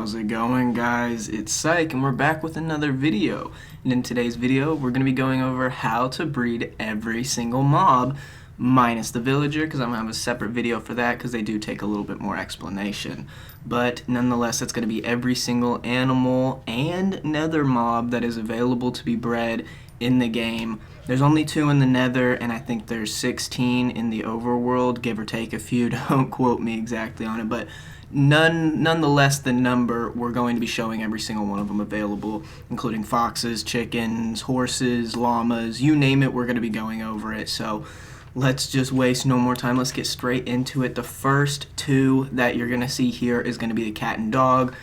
How's it going, guys? It's Syke and we're back with another video. And in today's video we're going to be going over how to breed every single mob minus the villager, because I'm going to have a separate video for that because they do take a little bit more explanation. But nonetheless, it's going to be every single animal and nether mob that is available to be bred in the game. There's only 2 in the nether, and I think there's 16 in the overworld, give or take a few. Don't quote me exactly on it, but nonetheless, the number, we're going to be showing every single one of them available, including foxes, chickens, horses, llamas, you name it, we're going to be going over it. So let's just waste no more time. Let's get straight into it. The first 2 that you're going to see here is going to be the cat and dog.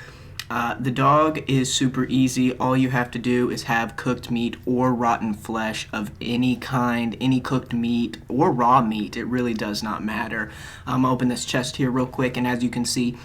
The dog is super easy. All you have to do is have cooked meat or rotten flesh of any kind, any cooked meat or raw meat. It really does not matter. I'm going to open this chest here real quick, and as you can see,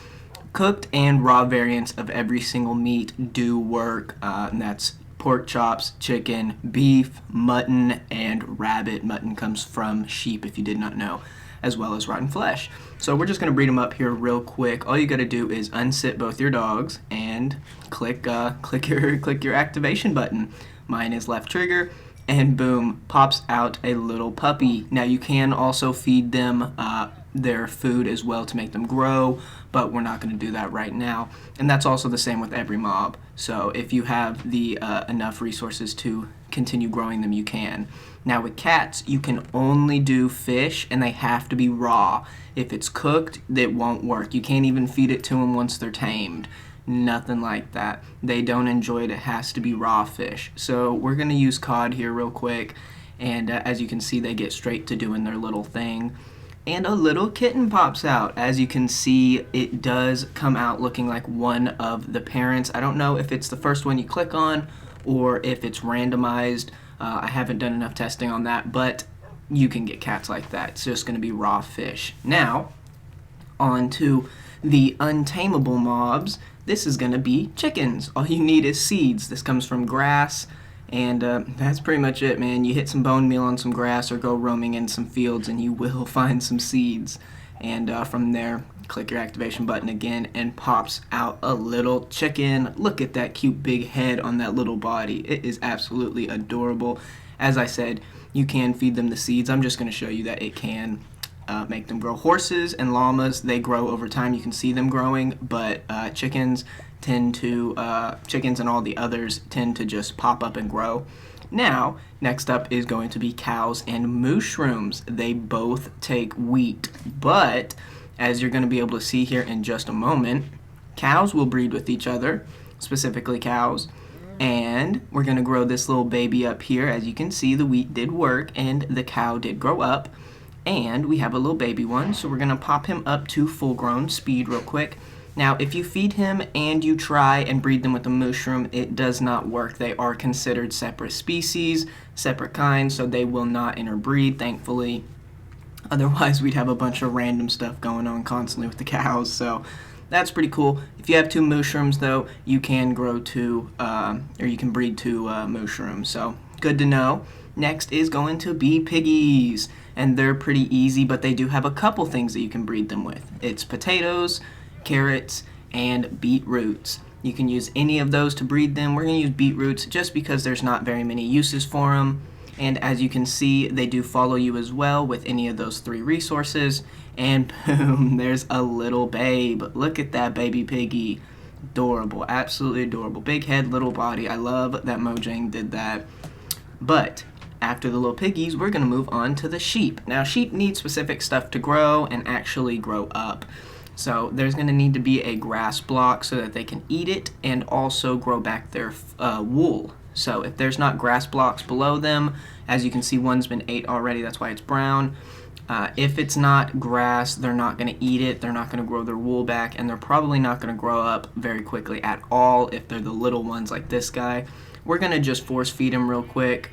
cooked and raw variants of every single meat do work. And that's pork chops, chicken, beef, mutton, and rabbit. Mutton comes from sheep, if you did not know, as well as rotten flesh. So we're just going to breed them up here real quick. All you got to do is unsit both your dogs and click your activation button. Mine is left trigger, and boom, pops out a little puppy. Now you can also feed them their food as well to make them grow, but we're not going to do that right now. And that's also the same with every mob. So if you have the enough resources to continue growing them, you can. Now with cats, you can only do fish, and they have to be raw. If it's cooked, it won't work. You can't even feed it to them once they're tamed. Nothing like that. They don't enjoy it. It has to be raw fish. So we're going to use cod here real quick, and as you can see, they get straight to doing their little thing. And a little kitten pops out. As you can see, it does come out looking like one of the parents. I don't know if it's the first one you click on or if it's randomized. I haven't done enough testing on that, but you can get cats like that. It's just going to be raw fish. Now, on to the untamable mobs. This is going to be chickens. All you need is seeds. This comes from grass, and that's pretty much it, man. You hit some bone meal on some grass or go roaming in some fields and you will find some seeds. And from there, click your activation button again and pops out a little chicken. Look at that cute big head on that little body. It is absolutely adorable. As I said, you can feed them the seeds. I'm just going to show you that it can make them grow. Horses and llamas, they grow over time. You can see them growing, but chickens and all the others tend to just pop up and grow. Now, next up is going to be cows and mooshrooms. They both take wheat, but as you're going to be able to see here in just a moment, cows will breed with each other, specifically cows, and we're going to grow this little baby up here. As you can see, the wheat did work and the cow did grow up, and we have a little baby one, so we're going to pop him up to full-grown speed real quick. Now, if you feed him and you try and breed them with a mooshroom, it does not work. They are considered separate species, separate kinds, so they will not interbreed, thankfully. Otherwise, we'd have a bunch of random stuff going on constantly with the cows, so that's pretty cool. If you have 2 mooshrooms, though, you can grow 2, or you can breed 2 mooshrooms, so good to know. Next is going to be piggies, and they're pretty easy, but they do have a couple things that you can breed them with. It's potatoes, carrots, and beetroots. You can use any of those to breed them. We're going to use beetroots just because there's not very many uses for them. And as you can see, they do follow you as well with any of those 3 resources. And boom, there's a little babe. Look at that baby piggy. Adorable, absolutely adorable. Big head, little body. I love that Mojang did that. But after the little piggies, we're going to move on to the sheep. Now, sheep need specific stuff to grow and actually grow up. So there's going to need to be a grass block so that they can eat it and also grow back their wool. So if there's not grass blocks below them, as you can see, one's been ate already, that's why it's brown. If it's not grass, they're not going to eat it, they're not going to grow their wool back, and they're probably not going to grow up very quickly at all if they're the little ones like this guy. We're going to just force feed him real quick.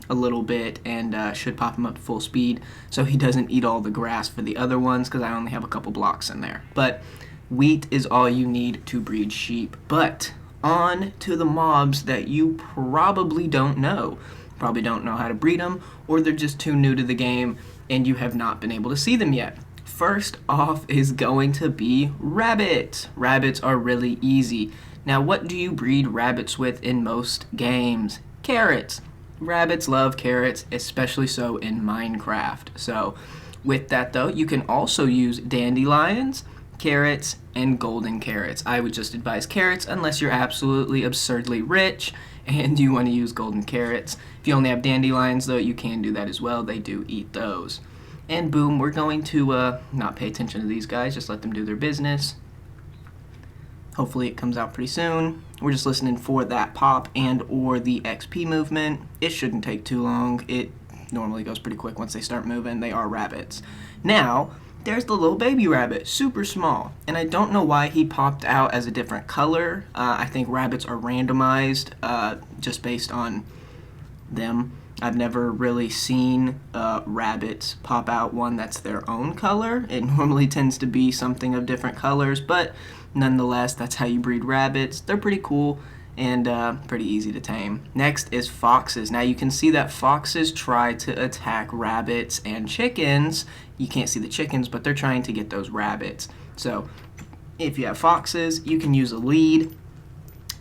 A little bit, and should pop him up to full speed so he doesn't eat all the grass for the other ones, because I only have a couple blocks in there. But wheat is all you need to breed sheep. But on to the mobs that you probably don't know how to breed them, or they're just too new to the game and you have not been able to see them yet. first off is going to be rabbits. Rabbits are really easy. Now, what do you breed rabbits with in most games? Carrots. Rabbits love carrots, especially so in Minecraft. So with that though, you can also use dandelions, carrots, and golden carrots. I would just advise carrots unless you're absolutely absurdly rich and you want to use golden carrots. If you only have dandelions though, you can do that as well. They do eat those. And boom, we're going to not pay attention to these guys, just let them do their business. Hopefully it comes out pretty soon. We're just listening for that pop and or the XP movement. It shouldn't take too long. It normally goes pretty quick once they start moving. They are rabbits. Now, there's the little baby rabbit, super small. And I don't know why he popped out as a different color. I think rabbits are randomized just based on them. I've never really seen rabbits pop out one that's their own color. It normally tends to be something of different colors, but nonetheless, that's how you breed rabbits. They're pretty cool and pretty easy to tame. Next is foxes. Now you can see that foxes try to attack rabbits and chickens. You can't see the chickens, but they're trying to get those rabbits. So if you have foxes, you can use a lead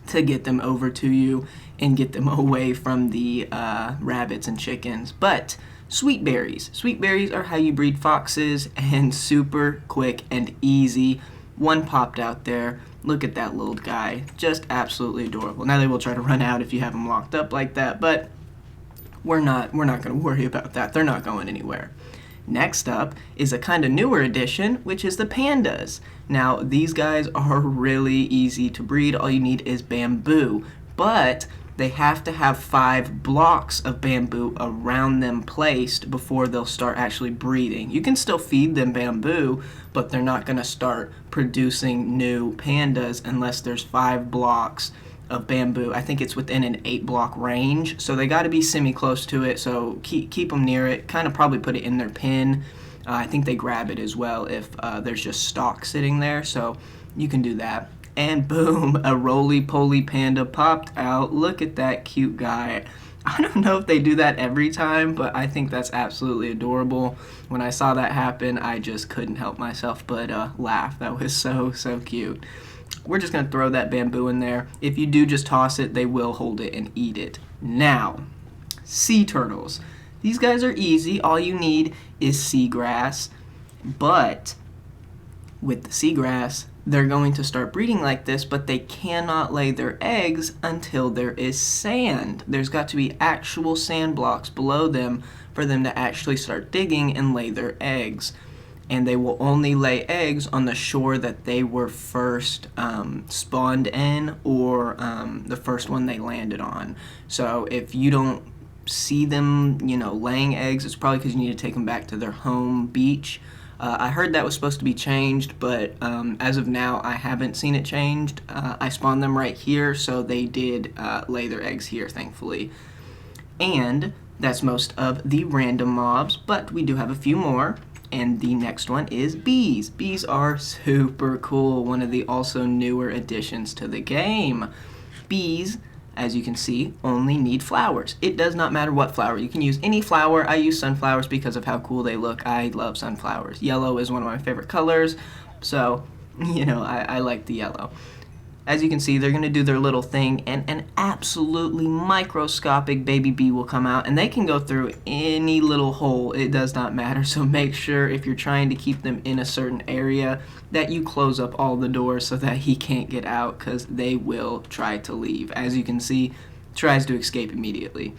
to get them over to you and get them away from the rabbits and chickens. But sweet berries. Sweet berries are how you breed foxes, and super quick and easy. One popped out there. Look at that little guy. Just absolutely adorable. Now they will try to run out if you have them locked up like that, but we're not going to worry about that. They're not going anywhere. Next up is a kind of newer addition, which is the pandas. Now, these guys are really easy to breed. All you need is bamboo, but they have to have 5 blocks of bamboo around them placed before they'll start actually breeding. You can still feed them bamboo, but they're not going to start producing new pandas unless there's 5 blocks of bamboo. I think it's within an 8-block range, so they got to be semi-close to it, so keep them near it. Kind of probably put it in their pen. I think they grab it as well if there's just stock sitting there, so you can do that. And boom, a roly-poly panda popped out. Look at that cute guy. I don't know if they do that every time, but I think that's absolutely adorable. When I saw that happen, I just couldn't help myself but laugh. That was so cute. We're just going to throw that bamboo in there. If you do just toss it, they will hold it and eat it. Now, sea turtles. These guys are easy. All you need is seagrass, but with the seagrass, they're going to start breeding like this, but they cannot lay their eggs until there is sand. There's got to be actual sand blocks below them for them to actually start digging and lay their eggs. And they will only lay eggs on the shore that they were first spawned in, or the first one they landed on. So if you don't see them, laying eggs, it's probably because you need to take them back to their home beach. I heard that was supposed to be changed, but as of now, I haven't seen it changed. I spawned them right here, so they did lay their eggs here, thankfully. And that's most of the random mobs, but we do have a few more. And the next one is bees. Bees are super cool, one of the also newer additions to the game. Bees, as you can see, only need flowers. It does not matter what flower. You can use any flower. I use sunflowers because of how cool they look. I love sunflowers. Yellow is one of my favorite colors, so, I like the yellow. As you can see, they're going to do their little thing, and an absolutely microscopic baby bee will come out, and they can go through any little hole. It does not matter, so make sure if you're trying to keep them in a certain area that you close up all the doors so that he can't get out, because they will try to leave. As you can see, tries to escape immediately.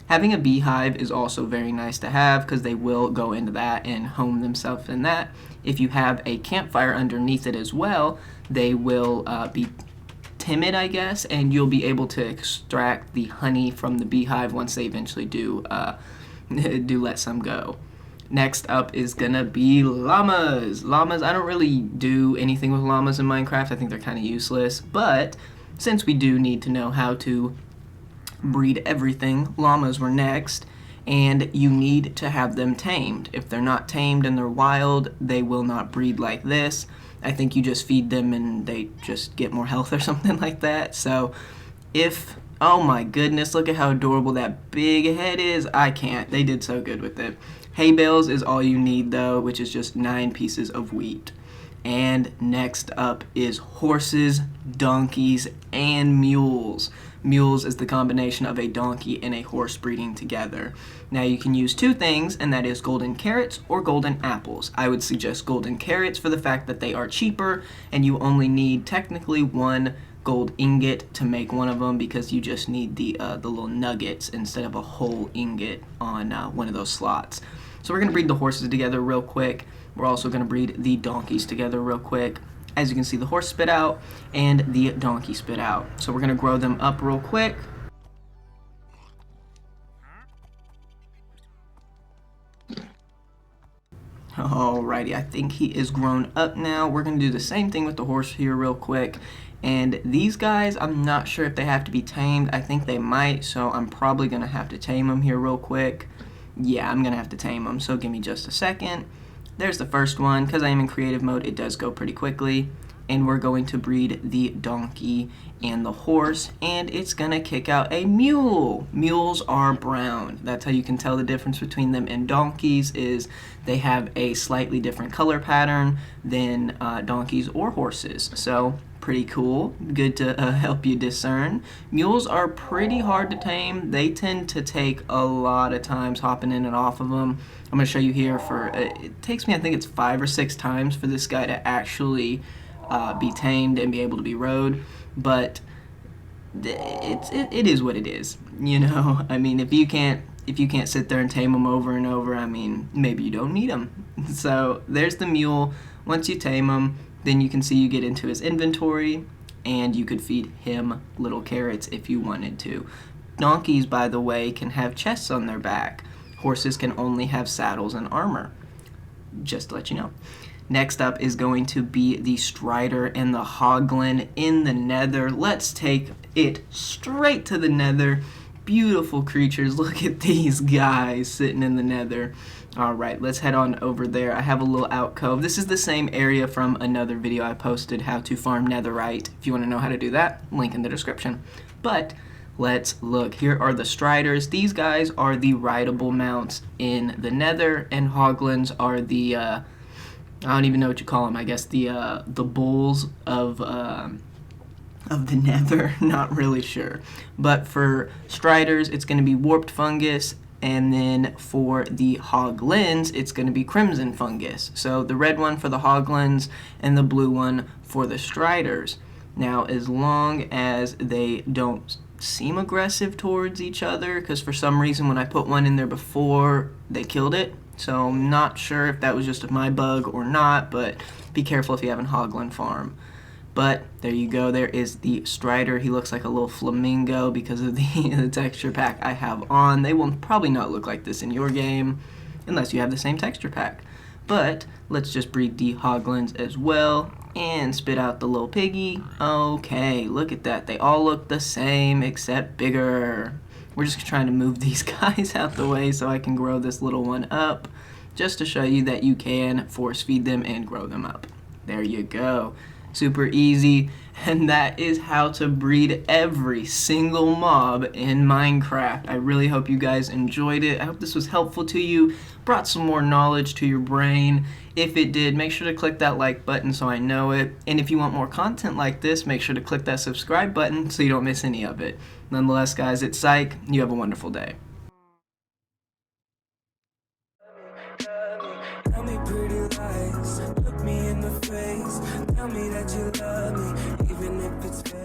Having a beehive is also very nice to have because they will go into that and home themselves in that. If you have a campfire underneath it as well, they will be timid, I guess, and you'll be able to extract the honey from the beehive once they eventually do let some go. Next up is gonna be llamas. Llamas, I don't really do anything with llamas in Minecraft. I think they're kind of useless, but since we do need to know how to breed everything, llamas were next, and you need to have them tamed. If they're not tamed and they're wild, they will not breed like this. I think you just feed them and they just get more health or something like that. So if Oh my goodness, look at how adorable that big head is. I can't. They did so good with it. Hay bales is all you need though, which is just 9 pieces of wheat. And next up is horses, donkeys, and mules. Mules is the combination of a donkey and a horse breeding together. Now you can use 2 things, and that is golden carrots or golden apples. I would suggest golden carrots for the fact that they are cheaper, and you only need technically 1 gold ingot to make one of them, because you just need the little nuggets instead of a whole ingot on one of those slots. So we're going to breed the horses together real quick. We're also going to breed the donkeys together real quick. As you can see, the horse spit out and the donkey spit out. So we're going to grow them up real quick. Alrighty, I think he is grown up now. We're going to do the same thing with the horse here real quick. And these guys, I'm not sure if they have to be tamed. I think they might, so I'm probably going to have to tame them here real quick. Yeah, I'm going to have to tame them, so give me just a second. There's the first one. Because I am in creative mode, it does go pretty quickly. And we're going to breed the donkey and the horse, and it's going to kick out a mule. Mules are brown. That's how you can tell the difference between them and donkeys, is they have a slightly different color pattern than donkeys or horses. So pretty cool. Good to help you discern. Mules are pretty hard to tame. They tend to take a lot of times hopping in and off of them. I'm going to show you here for, it takes me, I think it's 5 or 6 times for this guy to actually be tamed and be able to be rode, but it is what it is, you know. I mean, if you can't sit there and tame them over and over, I mean, maybe you don't need them. So there's the mule. Once you tame him, then you can see you get into his inventory, and you could feed him little carrots if you wanted to. Donkeys, by the way, can have chests on their back. Horses can only have saddles and armor, just to let you know. Next up is going to be the Strider and the Hoglin in the Nether. Let's take it straight to the Nether. Beautiful creatures. Look at these guys sitting in the Nether. Alright, let's head on over there. I have a little alcove. This is the same area from another video I posted, how to farm netherite. If you want to know how to do that, link in the description. But let's look. Here are the Striders. These guys are the rideable mounts in the Nether, and Hoglins are the I don't even know what you call them. I guess the bulls of the Nether. Not really sure. But for Striders, it's going to be warped fungus, and then for the Hoglins, it's going to be crimson fungus. So the red one for the Hoglins and the blue one for the Striders. Now, as long as they don't seem aggressive towards each other, because for some reason when I put one in there before, they killed it. So I'm not sure if that was just my bug or not, but be careful if you have a Hoglin farm. But there you go, there is the Strider. He looks like a little flamingo because of the texture pack I have on. They will probably not look like this in your game unless you have the same texture pack. But let's just breed the Hoglins as well and spit out the little piggy. Okay, look at that. They all look the same except bigger. We're just trying to move these guys out the way so I can grow this little one up, just to show you that you can force feed them and grow them up. There you go. Super easy. And that is how to breed every single mob in Minecraft. I really hope you guys enjoyed it. I hope this was helpful to you, brought some more knowledge to your brain. If it did, make sure to click that like button so I know it. And if you want more content like this, make sure to click that subscribe button so you don't miss any of it. Nonetheless, guys, it's Syke. You have a wonderful day. Tell me pretty lies, look me in the face, tell me that you love me, even if it's fake.